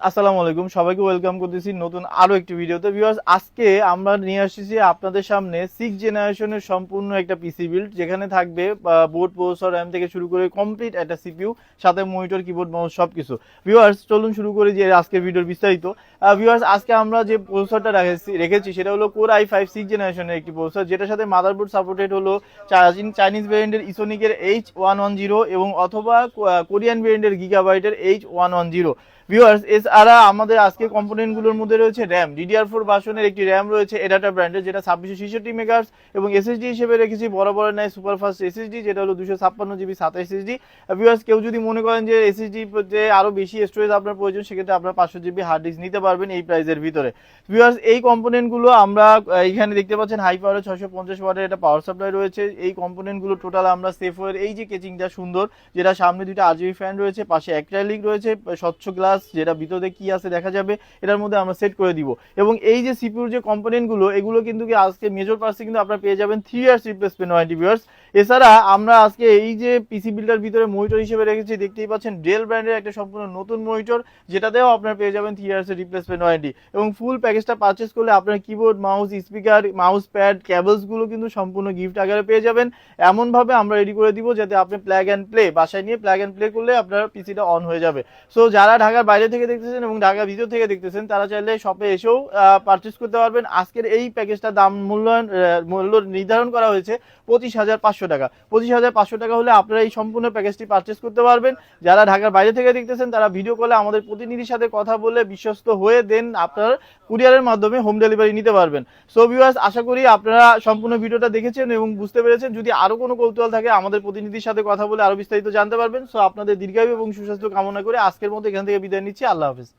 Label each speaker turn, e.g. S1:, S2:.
S1: আসসালামু আলাইকুম, সবাইকে ওয়েলকাম করতেছি নতুন আরো একটি ভিডিওতে। ভিউয়ার্স, আজকে আমরা নিয়ে আসছি আপনাদের সামনে 6th জেনারেশনের সম্পূর্ণ একটা পিসি বিল্ড, যেখানে থাকবে বোর্ড, প্রসেসর, র্যাম থেকে শুরু করে কমপ্লিট একটা সিপিইউ, সাথে মনিটর, কিবোর্ড, মাউস সবকিছু। ভিউয়ার্স, চলুন শুরু করি যে আজকের ভিডিওর বিস্তারিত। ভিউয়ার্স, আজকে আমরা যে প্রসেসরটা রেখেছি সেটা হলো কোর i5 6th জেনারেশনের একটি প্রসেসর, যেটার সাথে মাদারবোর্ড সাপোর্টেড হলো চাইনিজ ভেরিয়েন্টের ইসোনিকের H110 এবং অথবা কোরিয়ান ভেরিয়েন্টের গিগাবাইটের H110। ভিউয়ার্স, এছাড়া আমাদের আজকে কম্পোনেন্টগুলোর মধ্যে রয়েছে র্যাম, DDR4 ভার্সনের একটি র্যাম রয়েছে এডাটা ব্র্যান্ডের, যেটা 2666 মেগাহার্টজ, এবং এসএসডি হিসেবে রেখেছি বরাবর নাই সুপারফাস্ট এসএসডি, যেটা হলো 256 জিবি SATA এসএসডি। ভিউয়ার্স, কেউ যদি মনে করেন যে এসএসডি তে আরো বেশি স্টোরেজ আপনার প্রয়োজন, সেক্ষেত্রে আপনারা 500 জিবি হার্ড ডিস্ক নিতে পারবেন এই প্রাইসের ভিতরে। ভিউয়ার্স, এই কম্পোনেন্টগুলো আমরা এখানে দেখতে পাচ্ছেন হাই পাওয়ারের 650 ওয়াটের একটা পাওয়ার সাপ্লাই রয়েছে। এই কম্পোনেন্টগুলো টোটাল আমরা সেফওয়ের এই যে কেচিংটা সুন্দর, যেটা সামনে দুইটা আরজিবি ফ্যান রয়েছে, পাশে অ্যাক্রিলিক রয়েছে, স্বচ্ছ গ্লাস, যেটা ভিতরে কি আছে দেখা যাবে, এটার মধ্যে আমরা সেট করে দিব। এবং এই যে সিপিইউর যে কম্পোনেন্টগুলো, এগুলো কিন্তু আজকে মেজর পার্টসে কিন্তু আপনারা পেয়ে যাবেন 3 ইয়ার্স রিপ্লেসমেন্ট ওয়ারেন্টি। ভিউয়ার্স, এছাড়া আমরা আজকে এই যে পিসি বিল্ডার ভিতরে মনিটর হিসেবে রেখেছি, দেখতেই পাচ্ছেন ডেল ব্র্যান্ডের একটা সম্পূর্ণ নতুন মনিটর, যেটাতেও আপনারা পেয়ে যাবেন 3 ইয়ার্স রিপ্লেসমেন্ট ওয়ারেন্টি। এবং ফুল প্যাকেজটা পারচেস করলে আপনার keyboard, mouse, speaker, mouse pad, cables গুলো কিন্তু সম্পূর্ণ গিফট আকারে পেয়ে যাবেন। এমন ভাবে আমরা রেডি করে দিব যাতে আপনি প্লাগ এন্ড প্লে, বাসায় নিয়ে প্লাগ এন্ড প্লে করলে আপনার পিসিটা অন হয়ে যাবে। সো যারা ঢাকার বাইরে থেকে দেখতেছেন এবং ঢাকার ভিতর থেকে দেখতেছেন, তারা চাইলে শপে এসেও পারচেস করতে পারবেন। আজকের এই প্যাকেজটা দাম মূল্য নির্ধারণ করা হয়েছে 25,500 টাকা। 25,500 টাকা হলে আপনারা এই সম্পূর্ণ প্যাকেজটি পারচেস করতে পারবেন। যারা ঢাকার বাইরে থেকে দেখতেছেন, তারা ভিডিও কলে আমাদের প্রতিনিধির সাথে কথা বলে বিশ্বস্ত হয়ে দেন আপনার কুরিয়ারের মাধ্যমে হোম ডেলিভারি নিতে পারবেন। সো ভিউয়ার্স, আশা করি আপনারা সম্পূর্ণ ভিডিওটা দেখেছেন এবং বুঝতে পেরেছেন। যদি আরো কোনো কৌতূহল থাকে, আমাদের প্রতিনিধির সাথে কথা বলে আরো বিস্তারিত জানতে পারবেন। সো আপনাদের দীর্ঘায়ু এবং সুস্বাস্থ্য কামনা করে আজকের মতো এখান থেকে বিদায় নিচ্ছি। আল্লাহ হাফেজ।